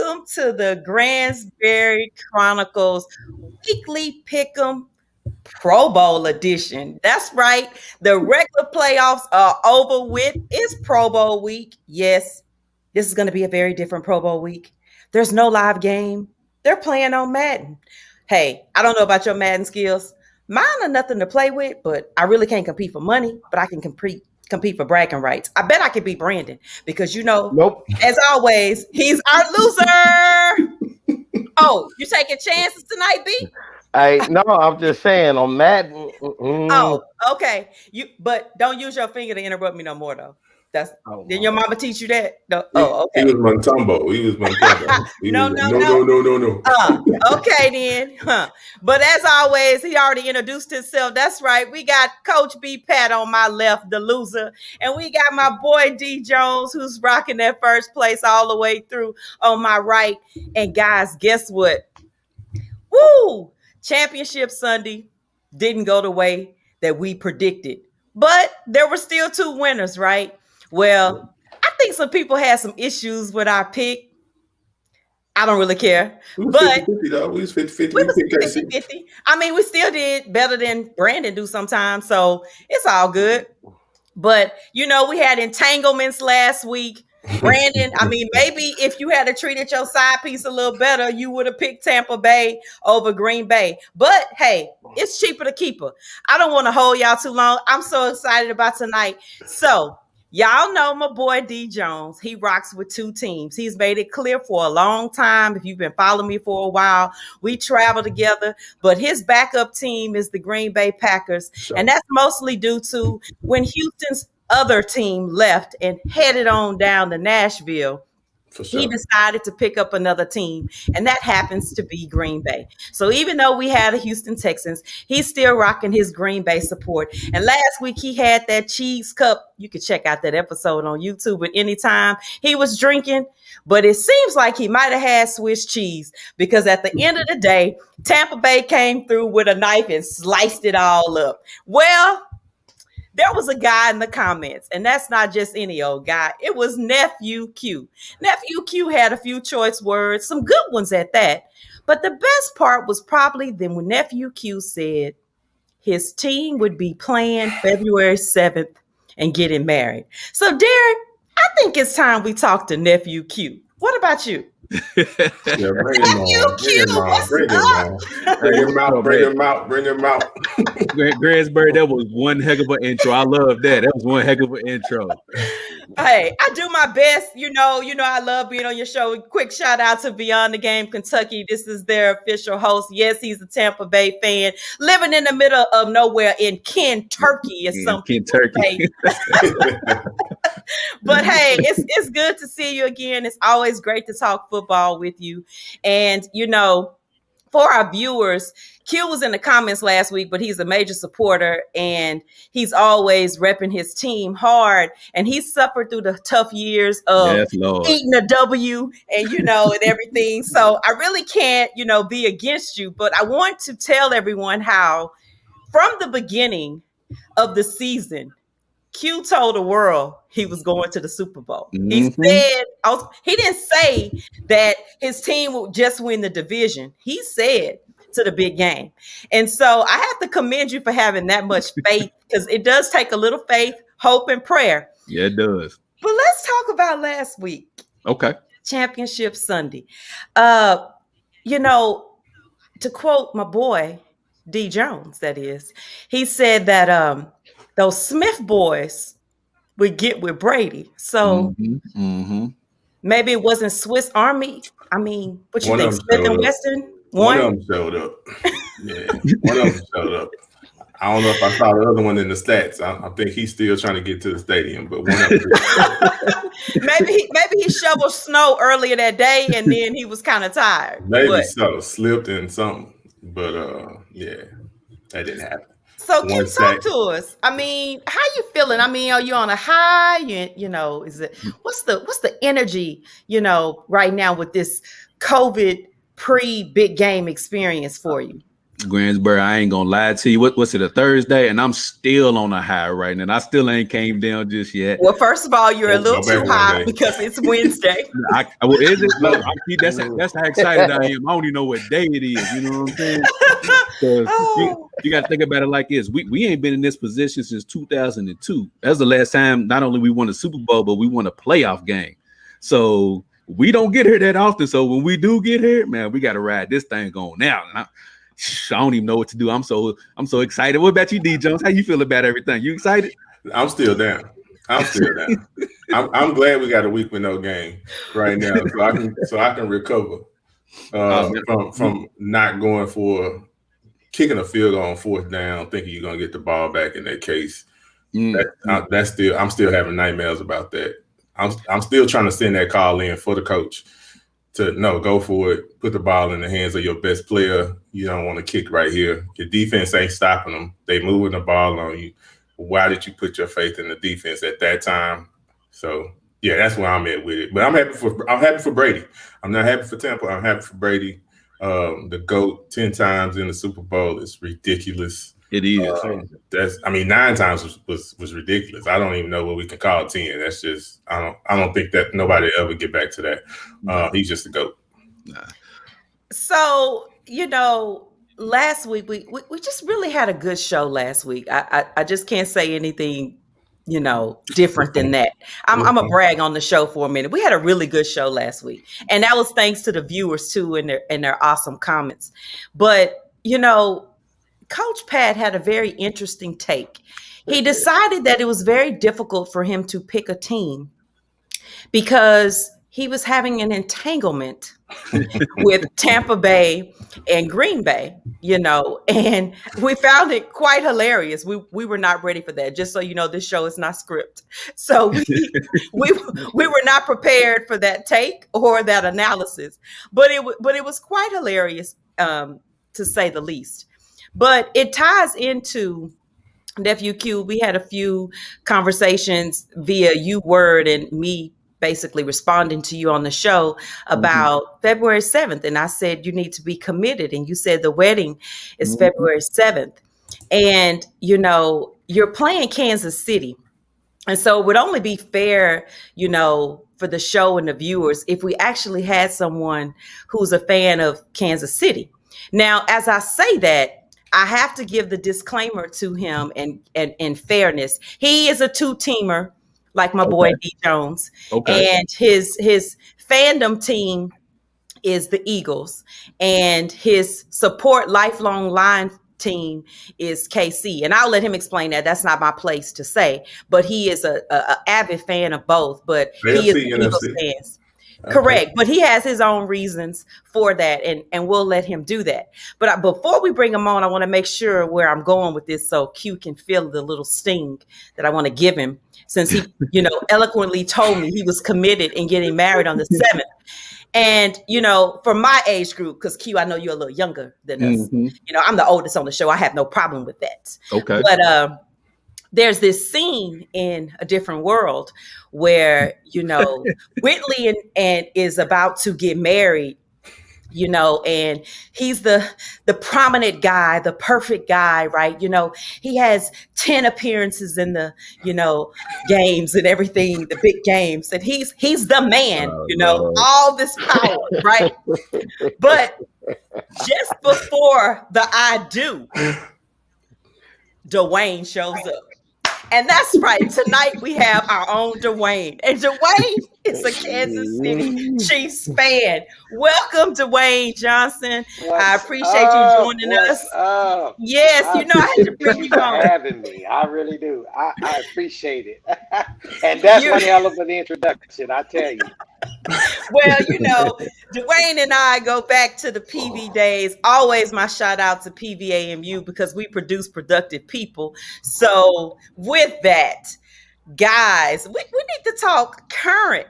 Welcome to the Gransberry Chronicles Weekly Pick'em Pro Bowl edition. That's right. The regular playoffs are over with. It's Pro Bowl week. Yes, this is going to be a very different Pro Bowl week. There's no live game. They're playing on Madden. Hey, I don't know about your Madden skills. Mine are nothing to play with, but I really can't compete for money, but I can compete for bragging rights. I bet I could beat Brandon because Nope. as always, he's our loser. Oh, you taking chances tonight, B? No, I'm just saying on Madden. Oh, okay. But don't use your finger to interrupt me no more though. Didn't your mama teach you that? No. Oh, He okay. was Montumbo. No, Was no, like, no. no. Okay then. Huh. But as always, he already introduced himself. That's right. We got Coach B Pat on my left, the loser. And we got my boy D Jones, who's rocking that first place all the way through on my right. And guys, guess what? Woo! Championship Sunday didn't go the way that we predicted. But there were still two winners, right? Well, I think some people had some issues with our pick. I don't really care. We was But 50-50, though. We was 50-50. we was 50-50. I mean, we still did better than Brandon do sometimes. So it's all good. But, we had entanglements last week. Brandon, I mean, maybe if you had treated your side piece a little better, you would have picked Tampa Bay over Green Bay. But hey, it's cheaper to keep her. I don't want to hold y'all too long. I'm so excited about tonight. So y'all know my boy D Jones. He rocks with two teams. He's made it clear for a long time. If you've been following me for a while, we travel together. But his backup team is the Green Bay Packers. Sure. And that's mostly due to when Houston's other team left and headed on down to Nashville. Sure. He decided to pick up another team, and that happens to be Green Bay. So even though we had the Houston Texans, he's still rocking his Green Bay support. And last week he had that cheese cup. You can check out that episode on YouTube at any time he was drinking. But it seems like he might have had Swiss cheese because at the end of the day, Tampa Bay came through with a knife and sliced it all up. Well, there was a guy in the comments, and that's not just any old guy. It was Nephew Q. Nephew Q had a few choice words, some good ones at that. But the best part was probably then when Nephew Q said his team would be playing February 7th and getting married. So, Derek, I think it's time we talk to Nephew Q. What about you? Bring him out. Gransberry, that was one heck of an intro. I love that. That was one heck of an intro. Hey, I do my best. You know, I love being on your show. Quick shout out to Beyond the Game Kentucky. This is their official host. Yes, he's a Tampa Bay fan, living in the middle of nowhere in Kentucky. Kentucky. But hey, it's good to see you again. It's always great to talk football with you. And, for our viewers, Q was in the comments last week, but he's a major supporter and he's always repping his team hard. And he suffered through the tough years of eating a W and, and everything. So I really can't, be against you. But I want to tell everyone how from the beginning of the season, Q told the world he was going to the Super Bowl. Mm-hmm. He said, he didn't say that his team would just win the division. He said to the big game. And so I have to commend you for having that much faith because it does take a little faith, hope, and prayer. Yeah, it does. But let's talk about last week. Okay. Championship Sunday. To quote my boy, D Jones, that is, he said that those Smith boys would get with Brady. So maybe it wasn't Swiss Army. I mean, what you think, Smith and Wesson? One of them showed up. Yeah, one of them showed up. I don't know if I saw the other one in the stats. I think he's still trying to get to the stadium, but one of them. maybe he shoveled snow earlier that day, and then he was kind of tired. Maybe so, slipped in something, but yeah, that didn't happen. So Q, talk to us. I mean, how you feeling? I mean, are you on a high? Is it what's the energy, right now with this COVID pre-big game experience for you? Gransberry, I ain't gonna lie to you. What's it, a Thursday? And I'm still on a high right now. And I still ain't came down just yet. Well, first of all, you're a little Go back too one high day. because it's Wednesday. Well, is it? Look, that's how excited I am. I don't even know what day it is. You know what I'm saying? Oh. You got to think about it like this. We ain't been in this position since 2002. That's the last time not only we won a Super Bowl, but we won a playoff game. So we don't get here that often. So when we do get here, man, we got to ride this thing on now. And I don't even know what to do. I'm so excited. What about you, D Jones? How you feel about everything? You excited? I'm still down. I'm glad we got a week with no game right now, so I can recover from not going for kicking a field goal on fourth down, thinking you're gonna get the ball back in that case. I'm still having nightmares about that. I'm still trying to send that call in for the coach to go for it, put the ball in the hands of your best player. You don't want to kick right here. Your defense ain't stopping them. They moving the ball on you. Why did you put your faith in the defense at that time? So yeah, that's where I'm at with it. But I'm happy for Brady. I'm not happy for Tampa. I'm happy for Brady. The GOAT 10 times in the Super Bowl is ridiculous. It is. 9 times was ridiculous. I don't even know what we can call 10. That's just I don't think that nobody ever get back to that. He's just a GOAT. So, last week we just really had a good show last week. I just can't say anything, different than that. I'm a brag on the show for a minute. We had a really good show last week, and that was thanks to the viewers too and their awesome comments. But Coach Pat had a very interesting take. He decided that it was very difficult for him to pick a team because he was having an entanglement with Tampa Bay and Green Bay, and we found it quite hilarious. We were not ready for that. Just so you know, this show is not script. So we were not prepared for that take or that analysis, but it was quite hilarious, to say the least. But it ties into Nephew Q. We had a few conversations via Word and me basically responding to you on the show about February 7th. And I said, you need to be committed. And you said the wedding is February 7th. And, you're playing Kansas City. And so it would only be fair, for the show and the viewers if we actually had someone who's a fan of Kansas City. Now, as I say that, I have to give the disclaimer to him and fairness. He is a two-teamer, like my boy D Jones. Okay. And his fandom team is the Eagles, and his support lifelong line team is KC. And I'll let him explain that. That's not my place to say, but he is a avid fan of both. But he is Eagles fans. Okay. Correct. But he has his own reasons for that, and we'll let him do that. But before we bring him on, I want to make sure where I'm going with this so Q can feel the little sting that I want to give him, since he, eloquently told me he was committed in getting married on the 7th. And, for my age group, because Q, I know you're a little younger than us. I'm the oldest on the show. I have no problem with that. Okay. But there's this scene in A Different World where, Whitley and is about to get married, and he's the prominent guy, the perfect guy, right? He has 10 appearances in the, games and everything, the big games. And he's the man, all this power, right? But just before the I do, Dwayne shows up. And that's right. Tonight we have our own Dwayne. And Dwayne is a Kansas City Chiefs fan. Welcome, Dwayne Johnson. I appreciate you joining us. Yes, I had to bring you on. For having me. I really do. I appreciate it. And that's one hell of an introduction, I tell you. Well, Dwayne and I go back to the PV days. Always my shout out to PVAMU because we produce productive people. So with that, guys, we need to talk current.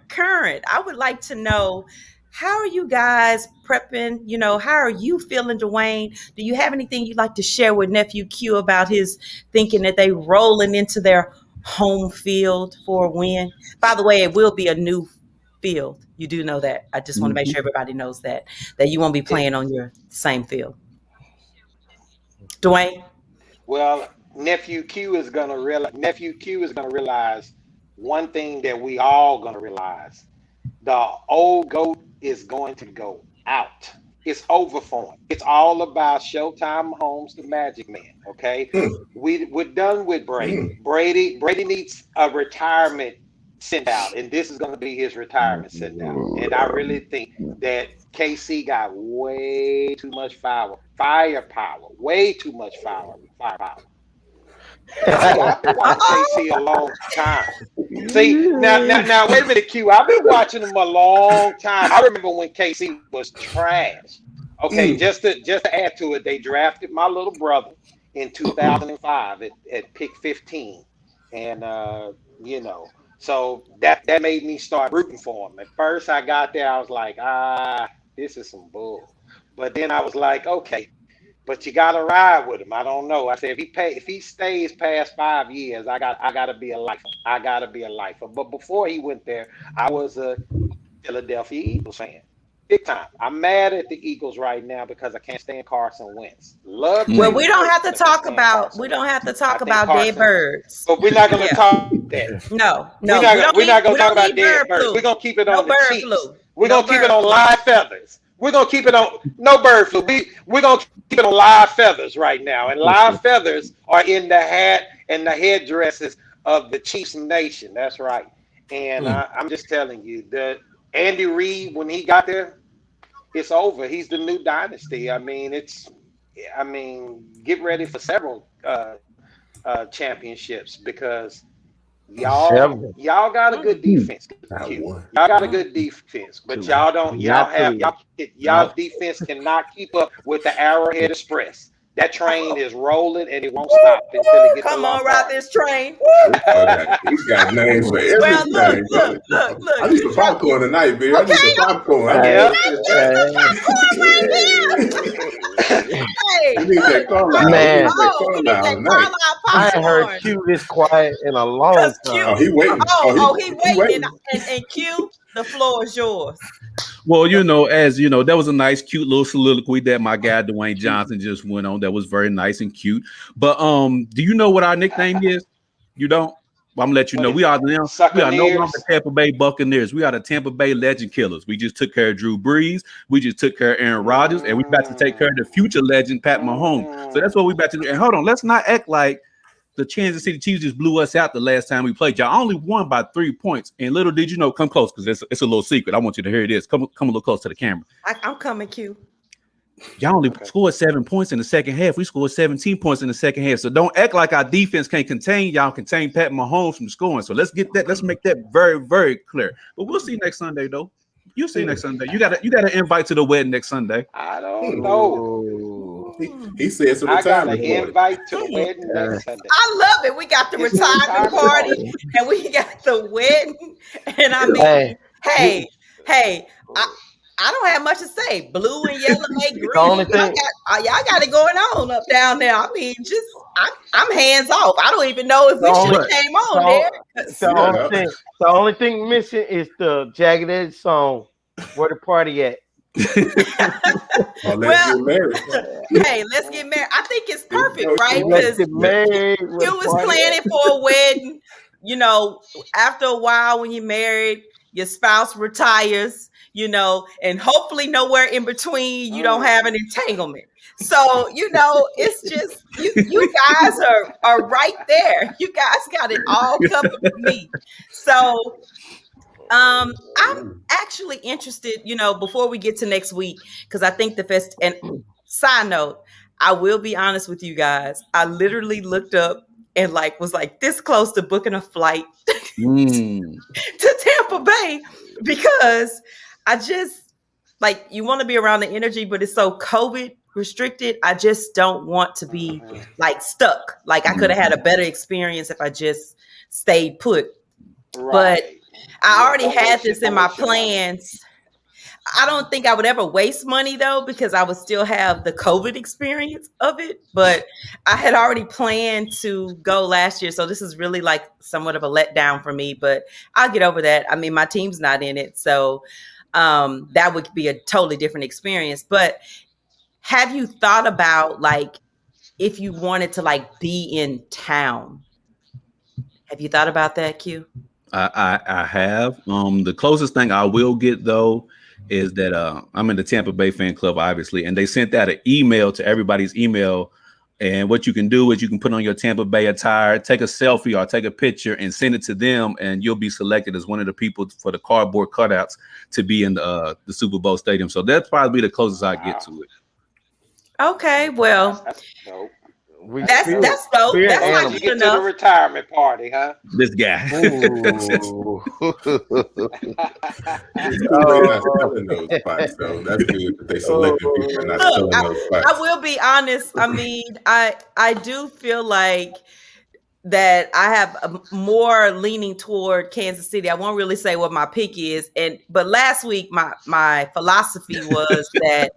I would like to know, how are you guys prepping? How are you feeling, Dwayne? Do you have anything you'd like to share with Nephew Q about his thinking that they rolling into their home field for a win? By the way, it will be a new field. You do know that. I just want to make sure everybody knows that you won't be playing on your same field. Dwayne. Well, nephew Q is gonna realize one thing that we all gonna realize. The old goat is going to go out. It's over for him. It's all about Showtime Holmes, the Magic Man. Okay, we're done with Brady. Brady needs a retirement sent out, and this is going to be his retirement sent out. And I really think that KC got way too much firepower, way too much firepower. I've been watching KC a long time. See, now, wait a minute, Q. I've been watching him a long time. I remember when KC was trash. Okay, just to add to it, they drafted my little brother in 2005 at pick 15, and so that made me start rooting for him. At first, I got there, I was like, this is some bull. But then I was like, okay. But you gotta ride with him. I don't know. I said if he stays past 5 years, I gotta be a lifer. I gotta be a lifer. But before he went there, I was a Philadelphia Eagles fan, big time. I'm mad at the Eagles right now because I can't stand Carson Wentz. Love. Well, we don't have to talk about dead birds. But we're not gonna talk that. No, we're not gonna talk about dead birds. We're gonna keep it on the Chiefs. We're gonna keep it on live feathers. We're gonna keep it on no bird flu. We're gonna keep it on live feathers right now, and live feathers are in the hat and the headdresses of the Chiefs Nation. That's right. And I'm just telling you that Andy Reid, when he got there, it's over. He's the new dynasty. I mean, get ready for several championships because y'all got a good defense. Y'all got a good defense, but y'all defense cannot keep up with the Arrowhead Express. That train is rolling and it won't stop until it gets. Come on, ride this train. He's got names for everything. Well, look. I need some popcorn tonight, baby. Okay, I need some popcorn. Hey, I need that Carlisle. Man. I ain't heard Q this quiet in a long time. Oh, he waiting. He waiting. And Q, the floor is yours. Well, as you know, that was a nice, cute little soliloquy that my guy Dwayne Johnson just went on. That was very nice and cute. But do you know what our nickname is? You don't? Well, I'm gonna let you know. We are no longer Tampa Bay Buccaneers. We are the Tampa Bay Legend Killers. We just took care of Drew Brees. We just took care of Aaron Rodgers, and we about to take care of the future legend Pat Mahomes. So that's what we about to do. And hold on, let's not act like the Kansas City Chiefs just blew us out the last time we played. Y'all only won by 3 points. And little did you know, come close because it's a little secret. I want you to hear this. Come a little close to the camera. I'm coming, Q. Y'all only scored 7 points in the second half. We scored 17 points in the second half. So don't act like our defense can't contain Pat Mahomes from scoring. So let's make that very, very clear. But we'll see next Sunday, though. You'll see next Sunday. You got an invite to the wedding next Sunday. I don't know. He says so. I got an invite to the wedding next Sunday. I love it. We got the retirement party and we got the wedding. And I mean, hey, I don't have much to say. Blue and yellow, green. Y'all got it going on up down there. I mean, I'm hands off. I don't even know if we should have came on there. The only thing missing is the Jagged Edge song. Where the party at? Let's get married. Hey, let's get married. I think it's perfect, right? Let's get married. You was planning for a wedding. After a while, when you're married, your spouse retires. And hopefully nowhere in between you don't have an entanglement. So, it's just you guys are right there. You guys got it all covered for me. So I'm actually interested, before we get to next week, because I think and side note, I will be honest with you guys. I literally looked up and was this close to booking a flight to Tampa Bay because I just you want to be around the energy, but it's so COVID restricted. I just don't want to be stuck. I could have had a better experience if I just stayed put. Right. But I already had this in my plans. I don't think I would ever waste money though, because I would still have the COVID experience of it. But I had already planned to go last year. So this is really somewhat of a letdown for me, but I'll get over that. I mean, my team's not in it. So that would be a totally different experience. But have you thought about if you wanted to like be in town. Have you thought about that, Q? I have. The closest thing I will get though is that I'm in the Tampa Bay fan club, obviously, and they sent out an email to everybody's email. And what you can do is you can put on your Tampa Bay attire, take a selfie or take a picture and send it to them, and you'll be selected as one of the people for the cardboard cutouts to be in the Super Bowl stadium. So that's probably the closest I get to it. Okay, well, That's dope. that's dope. That's And like you good get to the enough. retirement party, huh? This guy. Ooh. It's cool they're not selling those spots, so that's good that they selected people and not Look, selling those spots. I will be honest. I mean, I do feel like that I have a more leaning toward Kansas City. I won't really say what my pick is, but last week my philosophy was that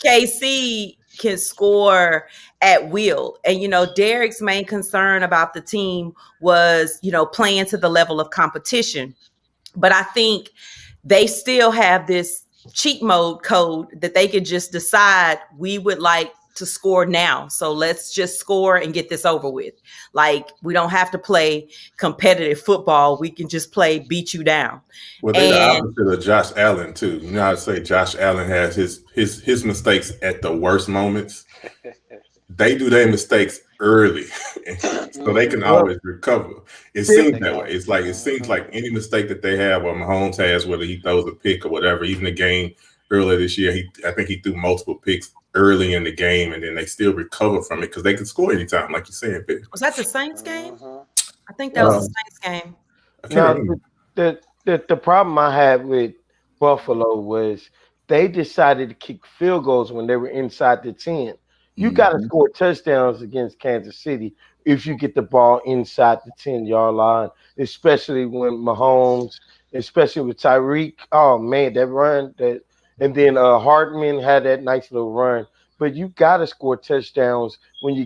KC can score at will. And, Derek's main concern about the team was, playing to the level of competition. But I think they still have this cheat mode code that they could just decide we would like to score now. So let's just score and get this over with. Like, we don't have to play competitive football. We can just play beat you down. Well, they're the opposite of Josh Allen too. You know how to say Josh Allen has his mistakes at the worst moments. They do their mistakes early, so they can always recover. It seems that way. It seems like any mistake that they have, or Mahomes has, whether he throws a pick or whatever. Even the game earlier this year, I think he threw multiple picks early in the game, and then they still recover from it because they can score anytime, like you said. Was that the Saints game? I think that was the Saints game. No, the problem I had with Buffalo was they decided to kick field goals when they were inside the 10. You got to score touchdowns against Kansas City if you get the ball inside the 10-yard line, especially when Mahomes, especially with Tyreek. Oh, man, that run. And then Hartman had that nice little run. But you got to score touchdowns when you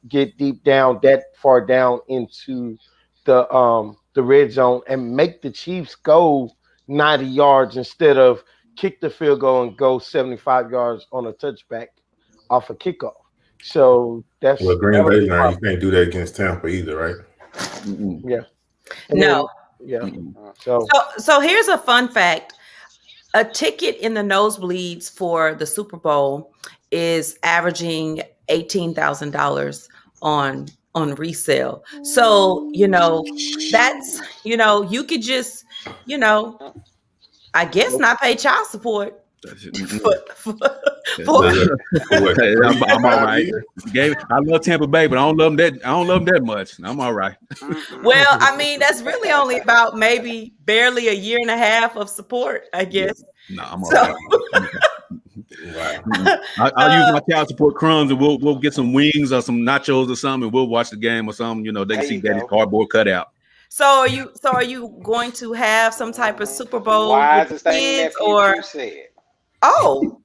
get deep down, that far down into the red zone and make the Chiefs go 90 yards instead of kick the field goal and go 75 yards on a touchback off a kickoff. So that's Green Bay learned you can't do that against Tampa either, right? Yeah. No. Yeah. So here's a fun fact. A ticket in the nosebleeds for the Super Bowl is averaging $18,000 on resale. So, that's, you could just, I guess not pay child support. I'm all right. I love Tampa Bay, but I don't love them that much. I'm all right. Well, I mean, that's really only about maybe barely a year and a half of support, I guess. No, I'm all right. Wow. I'll use my child support crumbs, and we'll get some wings or some nachos or something, and we'll watch the game or something. They can see Daddy's cardboard cutout. So are you going to have some type of Super Bowl Wisest with thing kids, nephew or? you said. Oh,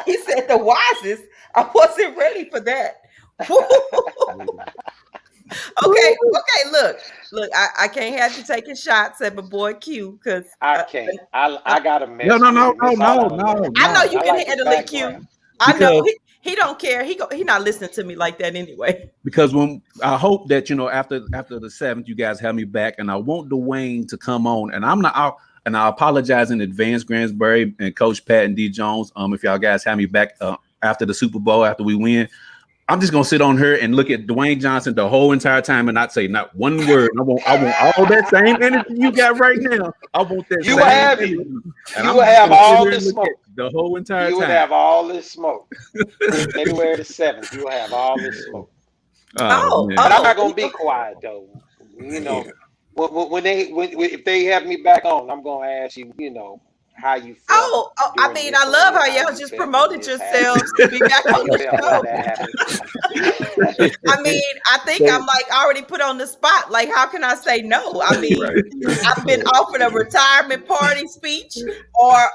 he said the wisest. I wasn't ready for that. Okay, look, I can't have you taking shots at my boy Q because I can't. I got a message. No. I know you can handle it, Q. I know he don't care. He not listening to me like that anyway. Because when I hope that after the 7th, you guys have me back, and I want Dwayne to come on, and I'm not. And I apologize in advance, Gransberry and Coach Pat and D Jones. If y'all guys have me back after the Super Bowl, after we win, I'm just gonna sit on here and look at Dwayne Johnson the whole entire time and not say not one word. I want all that same energy you got right now. I want that. You will have it. You will have all the smoke the whole entire time. You will have all this smoke. February the 7th, you will have all this smoke. But I'm not gonna be quiet though. If they have me back on, I'm gonna ask you, how you feel. I mean, I love how y'all just promoted yourselves to be back on the show. I mean, I think I'm like already put on the spot. Like, how can I say no? I mean, I've been offered a retirement party speech or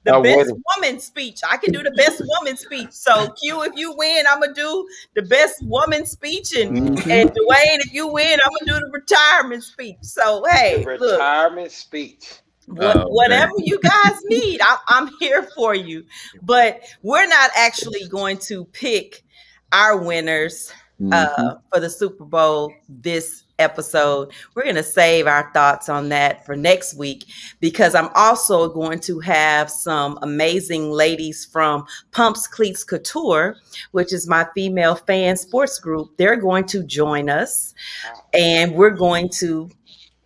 the best woman speech. I can do the best woman speech. So Q, if you win, I'm gonna do the best woman speech, and Dwayne, if you win, I'm gonna do the retirement speech. So hey, the retirement speech. Whatever Man. you guys need, I'm here for you. But we're not actually going to pick our winners Mhm. for the Super Bowl this episode. We're going to save our thoughts on that for next week because I'm also going to have some amazing ladies from Pumps Cleats Couture, which is my female fan sports group. They're going to join us and we're going to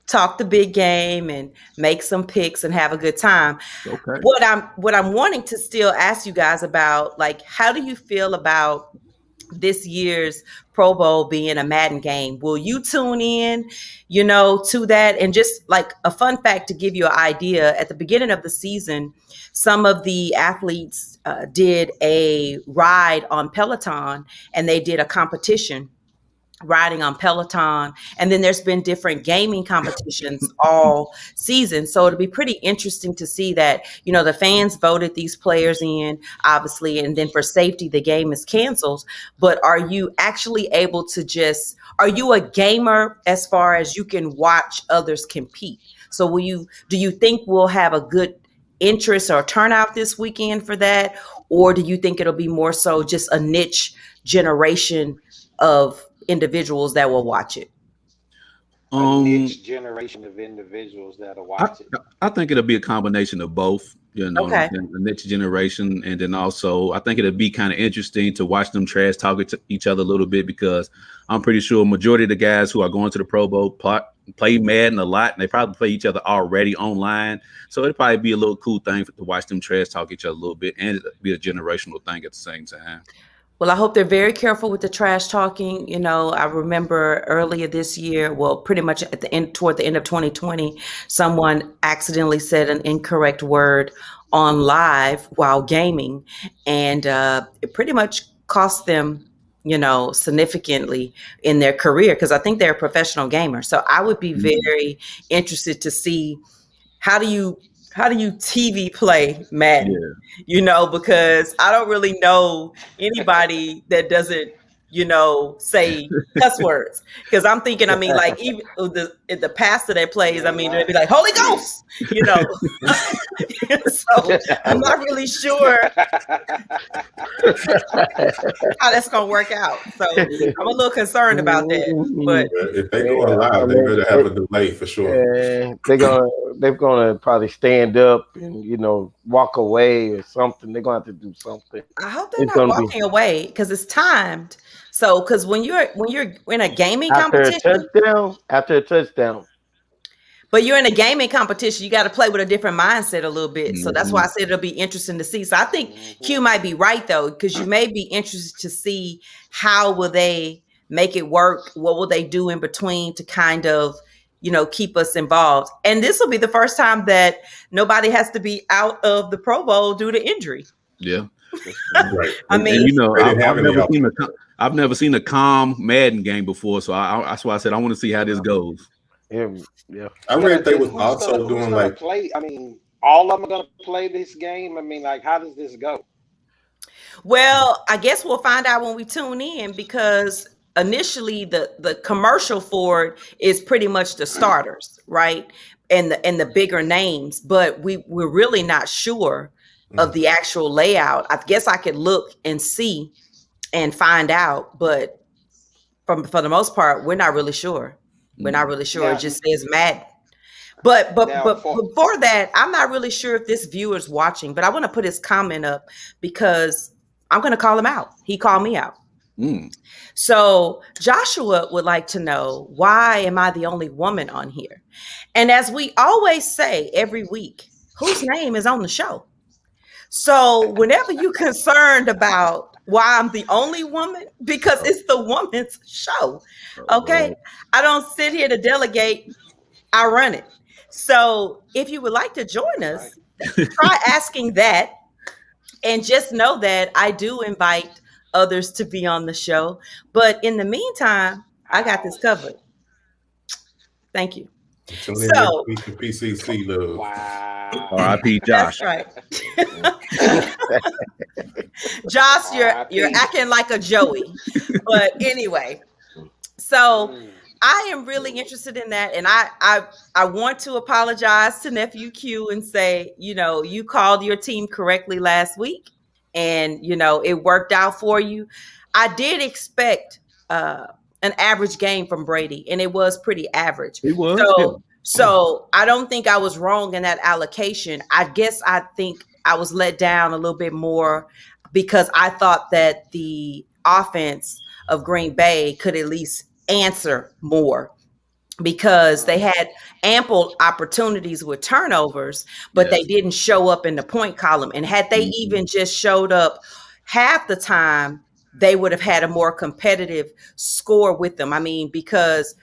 talk the big game and make some picks and have a good time. Okay. What I'm wanting to still ask you guys about, like, how do you feel about this year's Pro Bowl being a Madden game? Will you tune in, to that? And just like a fun fact to give you an idea, at the beginning of the season, some of the athletes did a ride on Peloton and they did a competition riding on Peloton. And then there's been different gaming competitions all season. So it'll be pretty interesting to see that, the fans voted these players in, obviously, and then for safety, the game is canceled. But are you actually able to are you a gamer as far as you can watch others compete? So do you think we'll have a good interest or turnout this weekend for that? Or do you think it'll be more so just a niche generation of individuals that will watch it? A niche generation of individuals that'll watch it. I think it'll be a combination of both, Okay. the next generation. And then also, I think it'll be kind of interesting to watch them trash talk to each other a little bit because I'm pretty sure majority of the guys who are going to the Pro Bowl play Madden a lot and they probably play each other already online. So it'll probably be a little cool thing to watch them trash talk each other a little bit and it'll be a generational thing at the same time. Well, I hope they're very careful with the trash talking. I remember earlier this year, well, pretty much toward the end of 2020, someone accidentally said an incorrect word on live while gaming, and it pretty much cost them, significantly in their career because I think they're a professional gamer. So I would be very interested to see how do you TV play Madden? Because I don't really know anybody that doesn't, say cuss words. Because I'm thinking, like even the pastor that plays, they'd be like, Holy Ghost, So I'm not really sure how that's gonna work out. So I'm a little concerned about that. But if they go live, they better have a delay for sure. They're gonna probably stand up and walk away or something. They're gonna have to do something. I hope they're not walking away because it's timed. So because when you're in a gaming competition, after a touchdown. But you're in a gaming competition, you got to play with a different mindset a little bit. So that's why I said it'll be interesting to see. So I think Q might be right though, because you may be interested to see how will they make it work? What will they do in between to kind of, keep us involved? And this will be the first time that nobody has to be out of the Pro Bowl due to injury. Yeah. Right. I've never seen a calm Madden game before. So that's why I said I want to see how this goes. Yeah. I read they was also doing like play. All of them are going to play this game. Like, how does this go? Well, I guess we'll find out when we tune in because initially the commercial for it is pretty much the starters, right? And the bigger names, but we're really not sure of the actual layout. I guess I could look and see and find out, but for the most part, we're not really sure. We're not really sure. It just says Madden. But before that, I'm not really sure if this viewer's watching, but I want to put his comment up because I'm going to call him out. He called me out. So Joshua would like to know, why am I the only woman on here? And as we always say every week, whose name is on the show? So whenever you're concerned about why I'm the only woman, because it's the woman's show. Okay. I don't sit here to delegate. I run it. So if you would like to join us, try asking that. And just know that I do invite others to be on the show. But in the meantime, I got this covered. Thank you. So PCC love. Wow. R.I.P. Josh. That's right. Josh, you're acting like a Joey. But anyway, so I am really interested in that, and I want to apologize to nephew Q and say, you called your team correctly last week, and it worked out for you. I did expect an average game from Brady, and it was pretty average. He was, yeah. So I don't think I was wrong in that allocation. I guess I think I was let down a little bit more because I thought that the offense of Green Bay could at least answer more because they had ample opportunities with turnovers, but they didn't show up in the point column. And had they even just showed up half the time, they would have had a more competitive score with them. I mean, because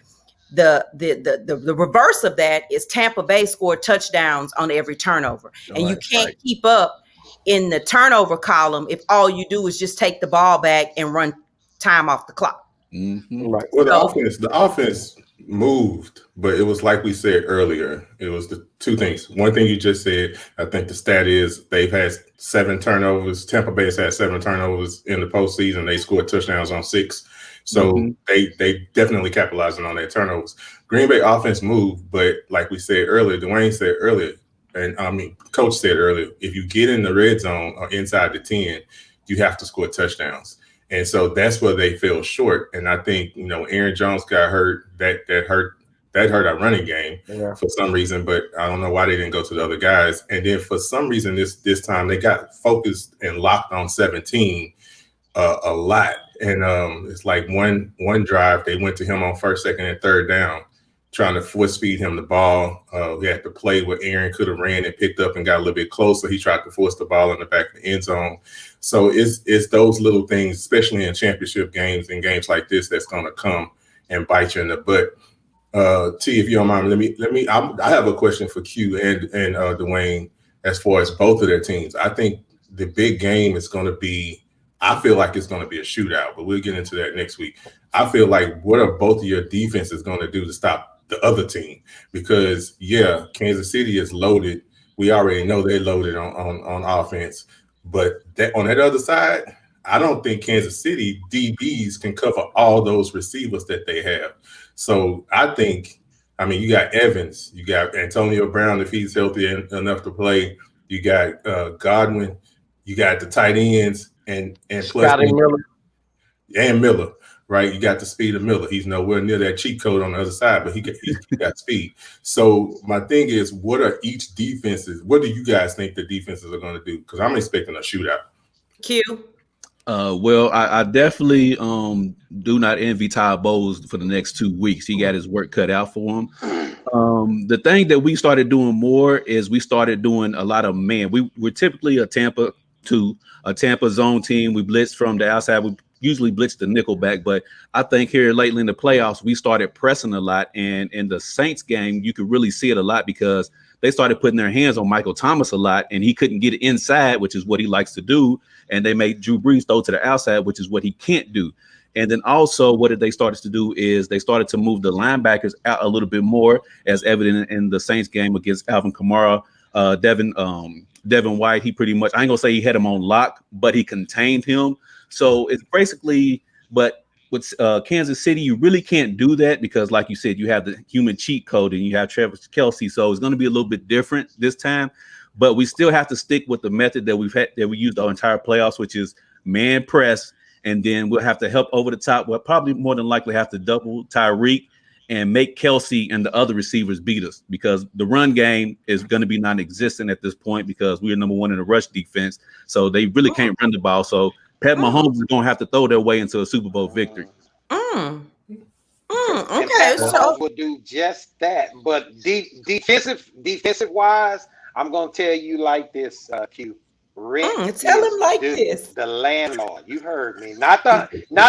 the reverse of that is Tampa Bay scored touchdowns on every turnover, and you can't keep up in the turnover column if all you do is just take the ball back and run time off the clock. Right. Well, the offense moved, but it was like we said earlier. It was the two things. One thing you just said, I think the stat is they've had 7 turnovers. Tampa Bay has had 7 turnovers in the postseason. They scored touchdowns on 6. So they definitely capitalizing on their turnovers. Green Bay offense moved, but like we said earlier, Dwayne said earlier, and I mean, Coach said earlier, if you get in the red zone or inside the 10, you have to score touchdowns. And so that's where they fell short. And I think, Aaron Jones got hurt. That hurt our running game for some reason, but I don't know why they didn't go to the other guys. And then for some reason this time they got focused and locked on 17 a lot. And it's like one drive they went to him on first, second, and third down, trying to force feed him the ball. He had to play where Aaron could have ran and picked up and got a little bit closer. He tried to force the ball in the back of the end zone. So it's those little things, especially in championship games and games like this, that's going to come and bite you in the butt. T, if you don't mind, I have a question for Q and Dwayne as far as both of their teams. I think the big game is going to be, I feel like it's going to be a shootout, but we'll get into that next week. I feel like what are both of your defenses going to do to stop the other team? Because, Kansas City is loaded. We already know they're loaded on offense. But on that other side, I don't think Kansas City DBs can cover all those receivers that they have. So I think, you got Evans, you got Antonio Brown if he's healthy enough to play. You got Godwin, you got the tight ends, and plus Miller, right? You got the speed of Miller. He's nowhere near that cheat code on the other side, but he got speed. So my thing is, what are each defenses? What do you guys think the defenses are going to do? Because I'm expecting a shootout. Q. Well, I definitely do not envy Ty Bowles for the next 2 weeks. He got his work cut out for him. The thing that we started doing more is we started doing a lot of man. We're typically a Tampa zone team. We blitz from the outside. We usually blitz the nickel back, but I think here lately in the playoffs, we started pressing a lot. And in the Saints game, you could really see it a lot because they started putting their hands on Michael Thomas a lot, and he couldn't get it inside, which is what he likes to do. And they made Drew Brees throw to the outside, which is what he can't do. And then also what did they started to do is they started to move the linebackers out a little bit more, as evident in the Saints game against Alvin Kamara, Devin White. He pretty much, I ain't gonna say he had him on lock, but he contained him. So it's basically, but with Kansas City, you really can't do that because, like you said, you have the human cheat code and you have Travis Kelce. So it's going to be a little bit different this time, but we still have to stick with the method that we used the entire playoffs, which is man press. And then we'll have to help over the top. We'll probably more than likely have to double Tyreek and make Kelce and the other receivers beat us because the run game is going to be non-existent at this point because we are number 1 in the rush defense. So they really can't run the ball. So Pat Mahomes is going to have to throw their way into a Super Bowl victory. Okay, so will do just that. But defensive wise, I'm going to tell you like this, Q. Tell him like this. The landlord. You heard me. Not the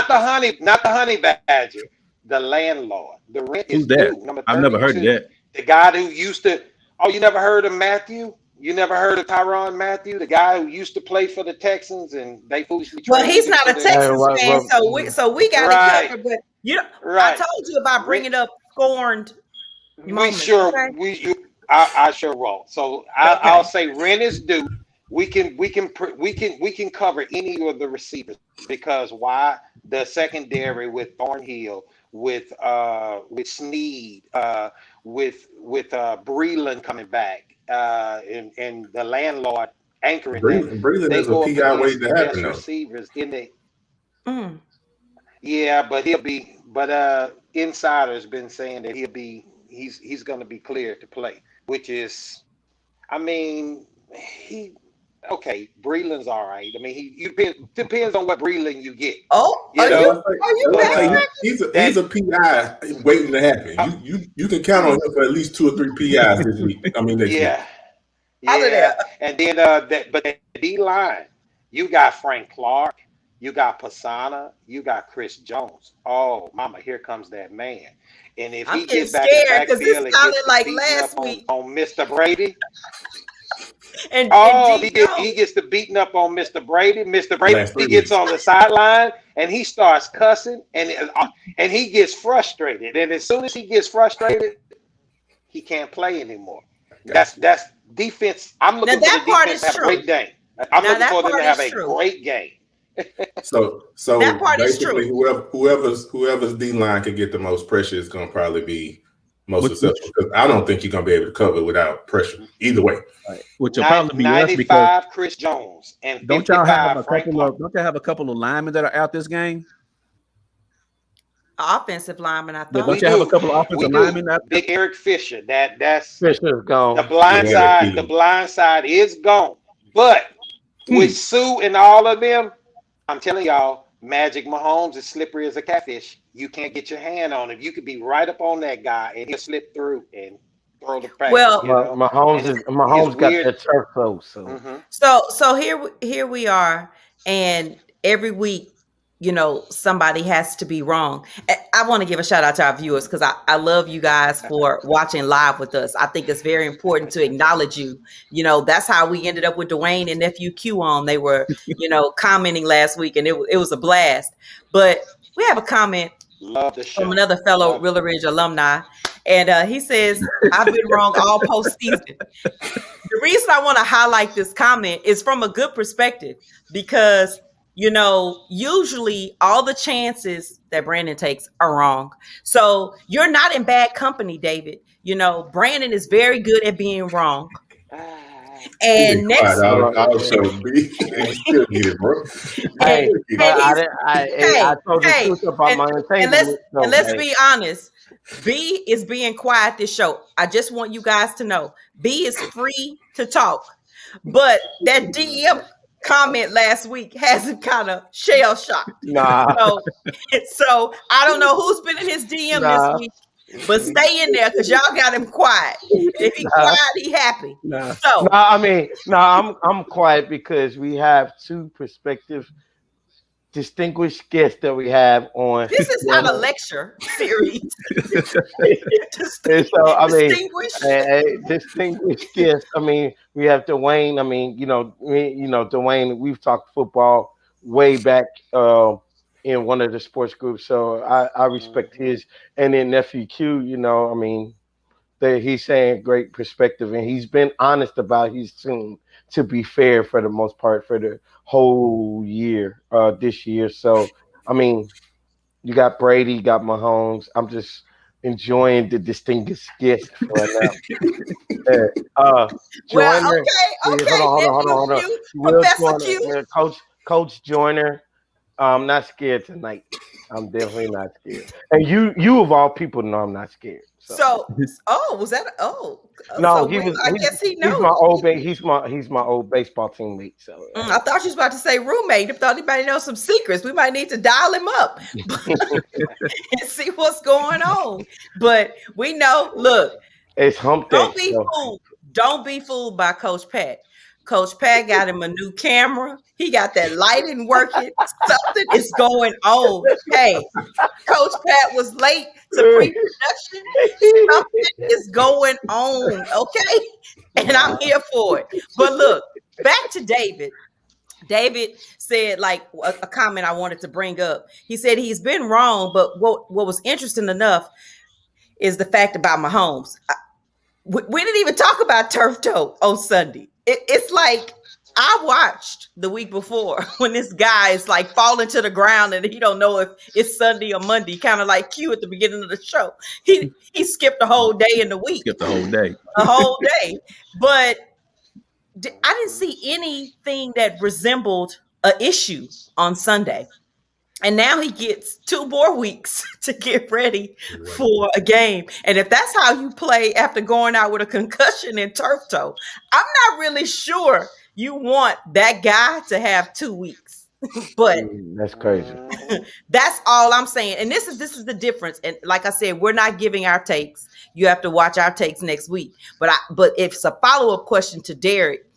honey badger. The landlord. The rent Who's is that? due. I've never heard of that. The guy who used to. Oh, you never heard of Matthew? You never heard of Tyrann Mathieu, the guy who used to play for the Texans and they foolishly. Well, he's not a Texans fan, so we got to cover. But I told you about bringing up scorned. I sure won't. So I'll say rent is due. We can cover any of the receivers because why? The secondary with Thornhill with Snead, with Breland coming back, and the landlord anchoring that. Breland They is a go up PI against waiting the to happen best though. receivers in the. Mm. Yeah, but he'll be. But insiders been saying that he's going to be cleared to play, which is, I mean, he okay. Breland's all right. I mean, depends on what Breland you get, Oh, you know. are you I But back? say he's a PI waiting to happen. You can count on him for at least 2 or 3 PIs this week. I mean next week. yeah, Out of there. yeah, and then but the D line, you got Frank Clark, you got Pasana, you got Chris Jones. Oh, mama, here comes that man. And if I'm he getting get back in the scared because this backfield and gets sounded to like beating up last week. on Mr. Brady, And oh, D Jones. he gets to beating up on Mr. Brady. Mr. Last Brady 3 gets weeks. on the sideline and he starts cussing and he gets frustrated. And as soon as he gets frustrated, he can't play anymore. Gotcha. That's defense. I'm Now looking for the that part defense to is have a great true. game. I'm Now looking that for them to part have is a true. great game. So That part is basically true. whoever's D line can get the most pressure is going to probably be most successful, because I don't think you're going to be able to cover without pressure either way. Which will probably be us because 95 Chris Jones and don't y'all have 55 a Frank couple Clark. of don't y'all have a couple of linemen that are out this game? Offensive lineman, I Yeah, thought. don't you have a couple of We offensive do. linemen out there? Big Eric Fisher. That's Fisher's gone. the blind Yeah, side. The blind side is gone. But with Sue and all of them, I'm telling y'all, Magic Mahomes is slippery as a catfish. You can't get your hand on him. You could be right up on that guy and he'll slip through and throw the pass. Well, You know, Mahomes got weird. that turf toe, so Mm-hmm. so here we are, and every week, somebody has to be wrong. I want to give a shout out to our viewers because I love you guys for watching live with us. I think it's very important to acknowledge you. That's how we ended up with Dwayne and Nephew Q on. They were, commenting last week, and it was a blast. But we have a comment Love the show. from another fellow Willa Ridge alumni, and he says, "I've been wrong all postseason." The reason I want to highlight this comment is from a good perspective because, usually all the chances that Brandon takes are wrong. So you're not in bad company, David. Brandon is very good at being wrong. And next, I'll show B. Still get it, bro. I told the hey, truth about my and entanglement. let's be honest. B is being quiet this show. I just want you guys to know B is free to talk, but that DM comment last week has him kind of shell shocked. Nah. So I don't know who's been in his DM this week, but stay in there because y'all got him quiet. If he's quiet, he happy. So I'm quiet because we have 2 prospective distinguished guests that we have on. This is not a lecture series. Distinguished guests. I mean, we have Dwayne. I mean, Dwayne. We've talked football way back in one of the sports groups, so I respect his. And then Nephew Q. I mean, he's saying great perspective, and he's been honest about his team. To be fair, for the most part, for the whole year, this year. So, I mean, you got Brady, you got Mahomes. I'm just enjoying the distinguished guest right now. Joyner, hold on. Professor Q. Coach Joyner. I'm not scared tonight. I'm definitely not scared. And you of all people know I'm not scared. So was that? No, so I guess he knows. He's my old baseball teammate. So I thought you was about to say roommate. If anybody knows some secrets, we might need to dial him up and see what's going on. But we know. Look, it's hump day. Don't be fooled. Don't be fooled by Coach Pat. Coach Pat got him a new camera. He got that lighting working. Something is going on. Hey, Coach Pat was late to pre-production. Something is going on, okay? And I'm here for it. But look, back to David. David said, like, a comment I wanted to bring up. He said he's been wrong, but what was interesting enough is the fact about Mahomes. We didn't even talk about turf toe on Sunday. It's like I watched the week before when this guy is like falling to the ground and he don't know if it's Sunday or Monday, kind of like Q at the beginning of the show. He skipped a whole day in the week, Skip the whole day. a whole day. But I didn't see anything that resembled an issue on Sunday. And now he gets 2 more weeks to get ready for a game. And if that's how you play after going out with a concussion and turf toe, I'm not really sure you want that guy to have 2 weeks. But That's crazy. that's all I'm saying. And this is the difference. And like I said, we're not giving our takes. You have to watch our takes next week. But if it's a follow-up question to Derek,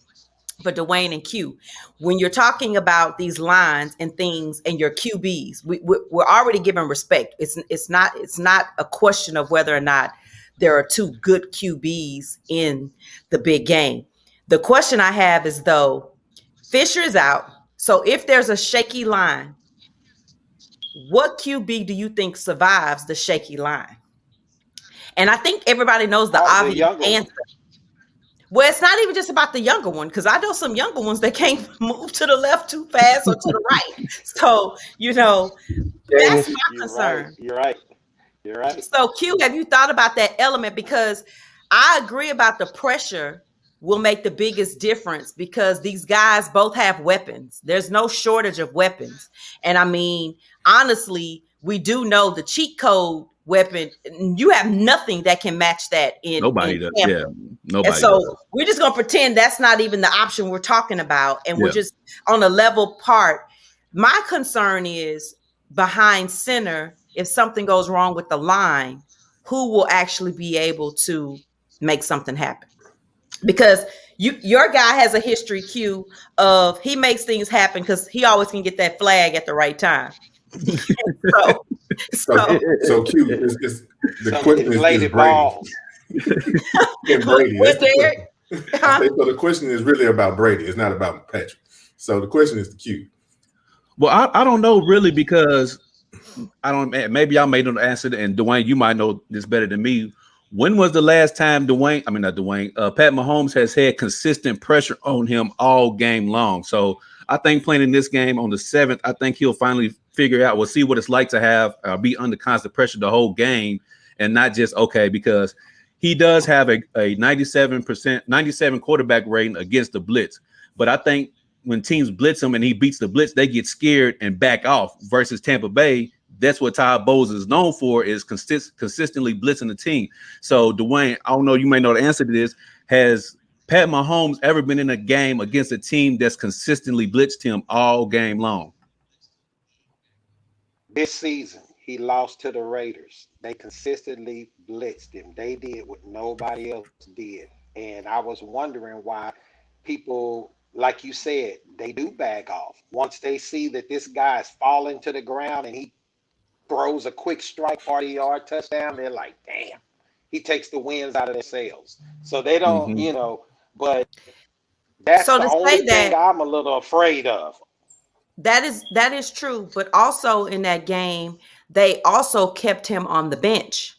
for Dwayne and Q, when you're talking about these lines and things and your QBs, we're already giving respect. It's not a question of whether or not there are 2 good QBs in the big game. The question I have is, though, Fisher is out. So if there's a shaky line, what QB do you think survives the shaky line? And I think everybody knows the obvious answer. Well, it's not even just about the younger one, because I know some younger ones that can't move to the left too fast or to the right. So, that's my concern. You're right. So, Q, have you thought about that element? Because I agree about the pressure will make the biggest difference, because these guys both have weapons. There's no shortage of weapons. And I mean, honestly, we do know the cheat code weapon. You have nothing that can match that in Nobody does. Yeah, nobody. And so does. we're just gonna pretend that's not even the option we're talking about, and we're just on a level part. My concern is behind center. If something goes wrong with the line, who will actually be able to make something happen? Because your guy has a history, Q, of he makes things happen because he always can get that flag at the right time. So Q, the question is Brady. Brady. So the question is really about Brady. It's not about Patrick. So the question is the Q. Well, I don't know really, because I don't. Maybe I may know the answer, and Dwayne, you might know this better than me. When was the last time Pat Mahomes has had consistent pressure on him all game long? So I think playing in this game on the 7th, I think he'll finally figure out, we'll see what it's like to have be under constant pressure the whole game, and not just because he does have a 97 quarterback rating against the blitz. But I think when teams blitz him and he beats the blitz, they get scared and back off, versus Tampa Bay. That's what Todd Bowles is known for, is consistently blitzing the team. So, Dwayne, I don't know, you may know the answer to this. Has Pat Mahomes ever been in a game against a team that's consistently blitzed him all game long? This season, he lost to the Raiders. They consistently blitzed him. They did what nobody else did. And I was wondering why people, like you said, they do back off. Once they see that this guy is falling to the ground and he throws a quick strike 40-yard touchdown, they're like, damn, he takes the winds out of their sails. So they don't, but that's the only thing I'm a little afraid of. That is true. But also in that game, they also kept him on the bench.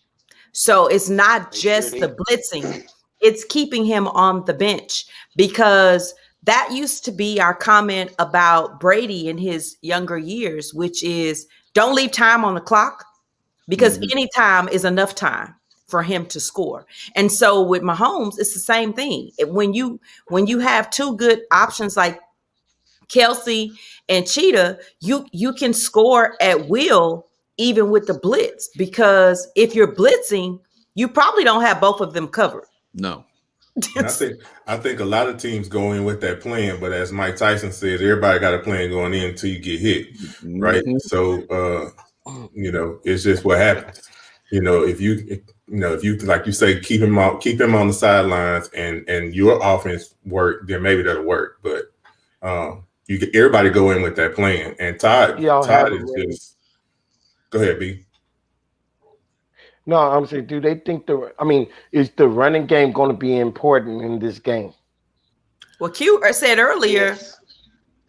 So it's not just the blitzing, it's keeping him on the bench, because that used to be our comment about Brady in his younger years, which is don't leave time on the clock, because any time is enough time for him to score. And so with Mahomes, it's the same thing. When you have 2 good options like Kelsey and Cheetah, you can score at will even with the blitz, because if you're blitzing, you probably don't have both of them covered. No. I think a lot of teams go in with that plan, but as Mike Tyson says, everybody got a plan going in until you get hit, right? So, it's just what happens. If you like you say, keep him on the sidelines, and your offense work, then maybe that'll work. But everybody go in with that plan, and Todd is just. Go ahead, B. No, I'm saying, do they think is the running game going to be important in this game? Well, Q said earlier,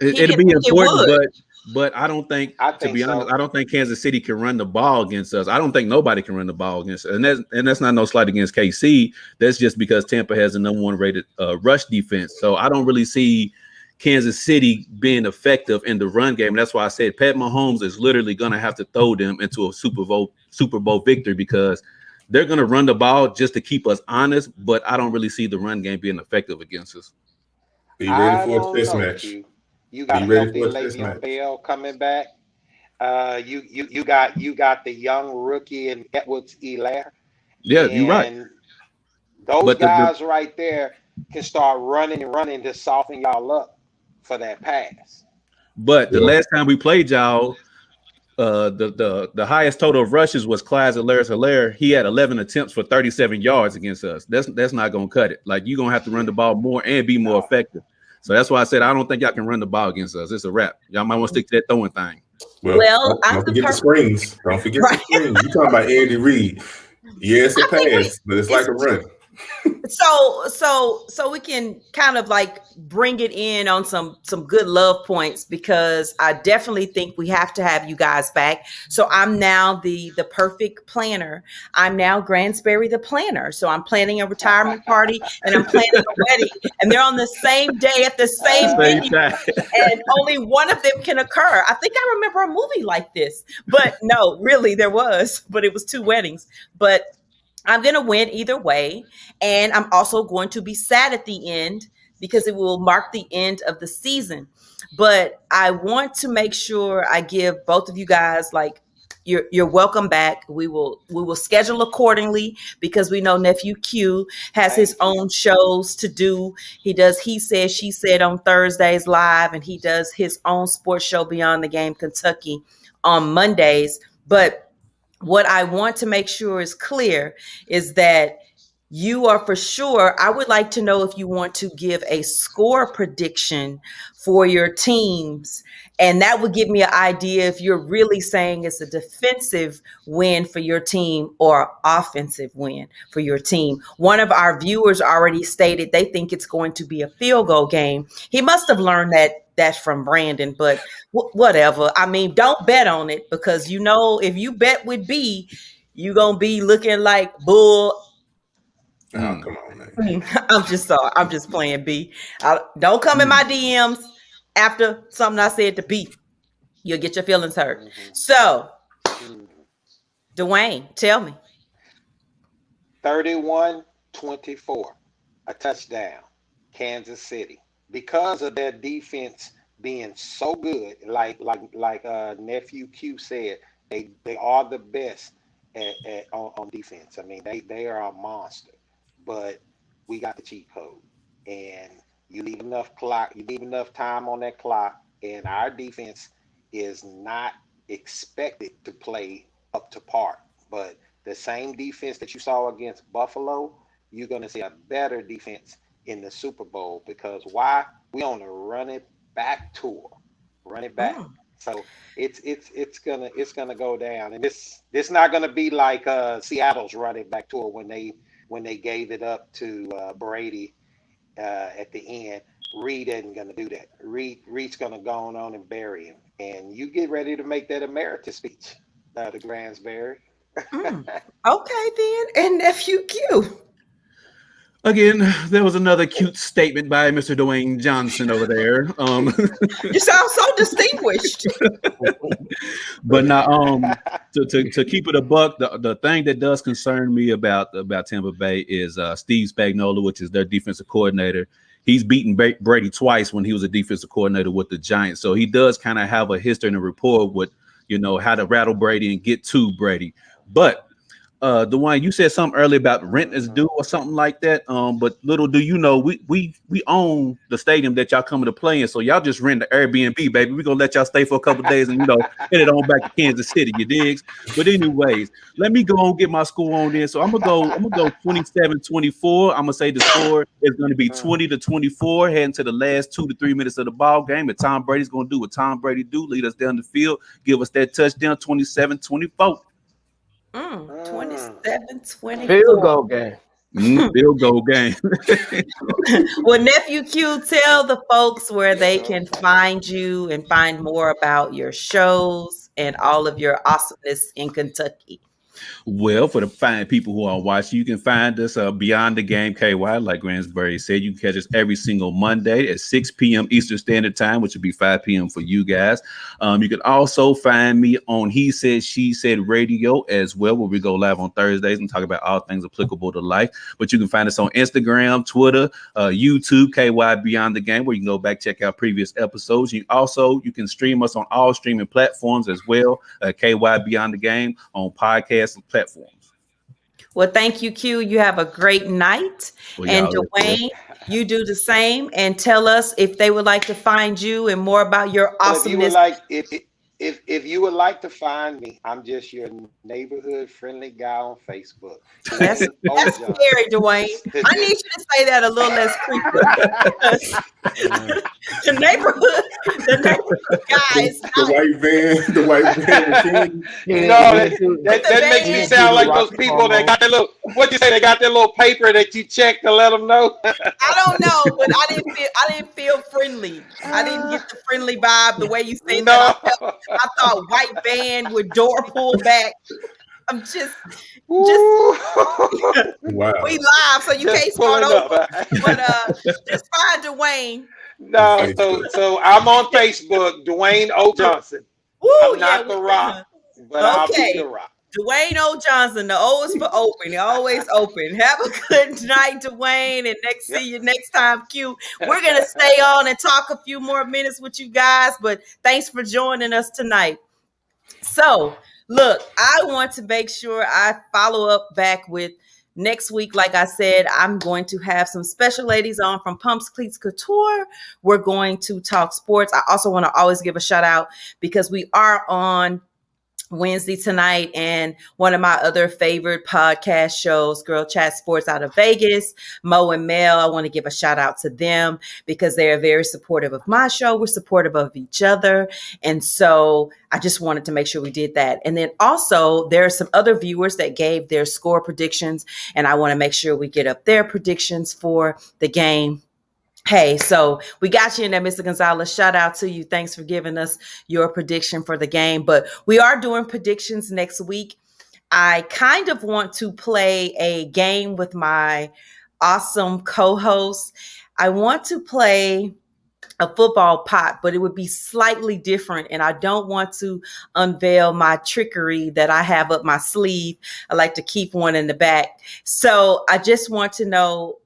it'll be important, but I don't think, to be honest, so. I don't think Kansas City can run the ball against us. I don't think nobody can run the ball against us. And that's not no slight against KC. That's just because Tampa has the #1 rated rush defense. So I don't really see Kansas City being effective in the run game. And that's why I said Pat Mahomes is literally going to have to throw them into a Super Bowl victory, because they're going to run the ball just to keep us honest. But I don't really see the run game being effective against us. Be ready I for a don't test know, match. Q. You got Be a ready healthy for a test Le'Veon match. Bell coming back. You got the young rookie in Edwards-Helaire. Yeah, you're right. And those But guys right there can start running and running to soften y'all up for that pass. the Yeah. last time we played y'all, the highest total of rushes was Clyde Hilaire. He had 11 attempts for 37 yards against us. That's not gonna cut it. Like, you're gonna have to run the ball more and be more effective. So that's why I said I don't think y'all can run the ball against us. It's a wrap. Y'all might want to stick to that throwing thing. Well, don't forget the screens. Don't forget the screens. You talking about Andy Reid? Yeah, it's a pass, but it's like a run. So we can kind of like bring it in on some good love points, because I definitely think we have to have you guys back. So I'm now the perfect planner. I'm now Gransberry the planner. So I'm planning a retirement party and I'm planning a wedding, and they're on the same day at the same venue, and only one of them can occur. I think I remember a movie like this, but no, really there was, but it was two weddings. But I'm going to win either way. And I'm also going to be sad at the end, because it will mark the end of the season. But I want to make sure I give both of you guys, like, you're welcome back. We will schedule accordingly, because we know Nephew Q has his own shows to do. He does He Said, She Said on Thursdays live, and he does his own sports show, Beyond the Game Kentucky, on Mondays. But what I want to make sure is clear is that you are for sure. I would like to know if you want to give a score prediction for your teams. And that would give me an idea if you're really saying it's a defensive win for your team or offensive win for your team. One of our viewers already stated they think it's going to be a field goal game. He must have learned that from Brandon, but whatever. I mean, don't bet on it, because if you bet with B, you're going to be looking like bull. Oh, come on, man. I'm just playing B. Don't come in my DMs after something I said to B. You'll get your feelings hurt. So, Dwayne, tell me. 31-24, a touchdown, Kansas City. Because of their defense being so good, like Nephew Q said, they are the best on defense. I mean, they are a monster. But we got the cheat code, and you leave enough time on that clock, and our defense is not expected to play up to par. But the same defense that you saw against Buffalo, you're going to see a better defense in the Super Bowl, because why? We on a run it back tour, run it back. So it's gonna go down, and this not gonna be like Seattle's run it back tour when they gave it up to Brady at the end. Reed isn't going to do that. Reed's going to go on and bury him. And you get ready to make that emeritus speech, to Gransberry. Okay, then. And Nephew Q. Again, there was another cute statement by Mr. Dwayne Johnson over there. You sound so distinguished. But now, to keep it a buck, the thing that does concern me about Tampa Bay is Steve Spagnuolo, which is their defensive coordinator. He's beaten Brady twice when he was a defensive coordinator with the Giants, so he does kind of have a history and a rapport with how to rattle Brady and get to Brady. But Dwayne, you said something earlier about rent is due or something like that. But little do you know, we own the stadium that y'all coming to play in, so y'all just rent the Airbnb, baby. We're gonna let y'all stay for a couple of days and head it on back to Kansas City, you digs. But anyways, let me go and get my score on there. So I'm gonna go 27-24. I'm gonna say the score is gonna be 20-24, heading to the last 2 to 3 minutes of the ball game. And Tom Brady's gonna do what Tom Brady do, lead us down the field, give us that touchdown, 27-24. 27-24. Field goal game. Field goal game. Well, Nephew Q, tell the folks where they can find you and find more about your shows and all of your awesomeness in Kentucky. Well, for the fine people who are watching, you can find us Beyond the Game KY, like Gransberry said. You can catch us every single Monday at 6 p.m. Eastern Standard Time, which would be 5 p.m. for you guys. You can also find me on He Said, She Said Radio as well, where we go live on Thursdays and talk about all things applicable to life. But you can find us on Instagram, Twitter, YouTube, KY Beyond the Game, where you can go back, check out previous episodes. You can stream us on all streaming platforms as well, KY Beyond the Game on podcasts and platforms. Well, thank you, Q. You have a great night. Well, and Dwayne, you do the same. And tell us if they would like to find you and more about your awesomeness. If you would like to find me, I'm just your neighborhood friendly guy on Facebook. That's scary, Dwayne. I need you to say that a little less creepy. the neighborhood guys. The white van. That makes me sound like those people that got their little. What you say? They got their little paper that you check to let them know. I don't know, but I didn't feel friendly. I didn't get the friendly vibe the way you say that. I thought white van with door pulled back. I'm just wow. We live, so you can't start over. But just find Dwayne. No, so I'm on Facebook, Dwayne O. Johnson. Woo, I'm not The Rock, but I'll be The Rock. Dwayne O. Johnson, the O is for open. Always open. Have a good night, Dwayne, and see you next time, Q. We're going to stay on and talk a few more minutes with you guys, but thanks for joining us tonight. So, look, I want to make sure I follow up back with next week. Like I said, I'm going to have some special ladies on from Pumps Cleats Couture. We're going to talk sports. I also want to always give a shout out because we are on Wednesday tonight, and one of my other favorite podcast shows, Girl Chat Sports out of Vegas, Mo and Mel. I want to give a shout out to them because they are very supportive of my show. We're supportive of each other. And so I just wanted to make sure we did that. And then also there are some other viewers that gave their score predictions, and I want to make sure we get up their predictions for the game. Hey, so we got you in there, Mr. Gonzalez. Shout out to you. Thanks for giving us your prediction for the game. But we are doing predictions next week. I kind of want to play a game with my awesome co-host. I want to play a football pot, but it would be slightly different. And I don't want to unveil my trickery that I have up my sleeve. I like to keep one in the back. So I just want to know,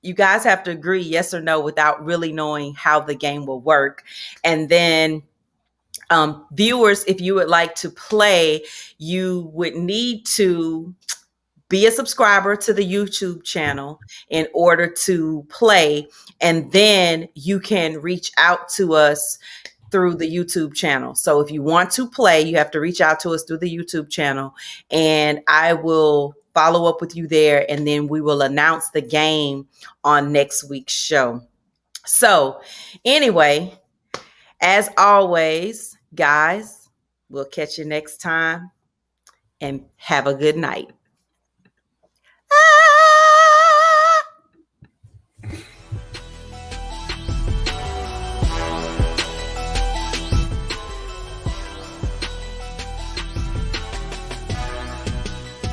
you guys have to agree yes or no without really knowing how the game will work. And then viewers, if you would like to play, you would need to be a subscriber to the YouTube channel in order to play. And then you can reach out to us through the YouTube channel. So if you want to play, you have to reach out to us through the YouTube channel, and I will follow up with you there, and then we will announce the game on next week's show. So anyway, as always, guys, we'll catch you next time, and have a good night.